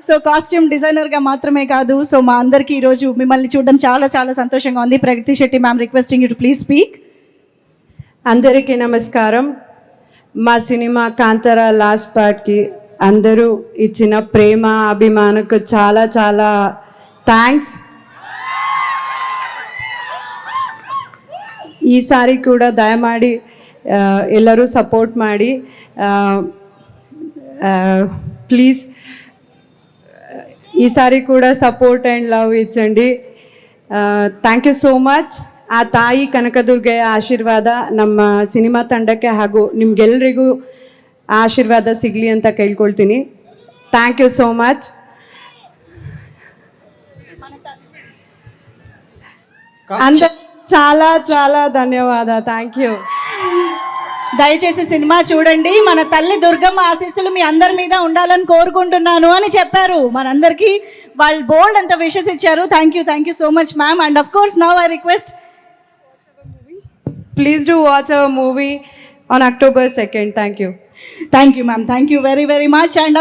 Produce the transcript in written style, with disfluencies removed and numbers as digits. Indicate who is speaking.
Speaker 1: So costume డిజైనర్గా మాత్రమే కాదు, so మా అందరికీ ఈరోజు మిమ్మల్ని చూడడం చాలా చాలా సంతోషంగా ఉంది. Pragati Shetty ma'am, requesting you to please speak.
Speaker 2: అందరికీ నమస్కారం. మా సినిమా కాంతారా లాస్ట్ పార్ట్కి అందరూ ఇచ్చిన ప్రేమ అభిమానకు చాలా చాలా థ్యాంక్స్. ಈ ಸಾರಿ ಕೂಡ ದಯಮಾಡಿ ಎಲ್ಲರೂ ಸಪೋರ್ಟ್ ಮಾಡಿ ಪ್ಲೀಸ್. ಈ ಸಾರಿ ಕೂಡ ಸಪೋರ್ಟ್ ಆ್ಯಂಡ್ ಲವ್ ಇಚ್ಚಂಡಿ. Thank you so much. ಆ ತಾಯಿ ಕನಕದುರ್ಗೆಯ ಆಶೀರ್ವಾದ ನಮ್ಮ ಸಿನಿಮಾ ತಂಡಕ್ಕೆ ಹಾಗೂ ನಿಮ್ಗೆಲ್ರಿಗೂ ಆಶೀರ್ವಾದ ಸಿಗಲಿ ಅಂತ ಕೇಳ್ಕೊಳ್ತೀನಿ. Thank you so much. చాలా చాలా ధన్యవాద. Thank you.
Speaker 1: దయచేసి సినిమా చూడండి. మన తల్లి దుర్గమ్మ ఆశీస్సులు మీ అందరి మీద ఉండాలని కోరుకుంటున్నాను అని చెప్పారు. మనందరికీ వాళ్ళు బోల్డ్ అంత విషెస్ ఇచ్చారు. Thank you so much ma'am. And of course now I request,
Speaker 2: please do watch our movie on October 2nd. Thank you
Speaker 1: ma'am. Thank you very very much. And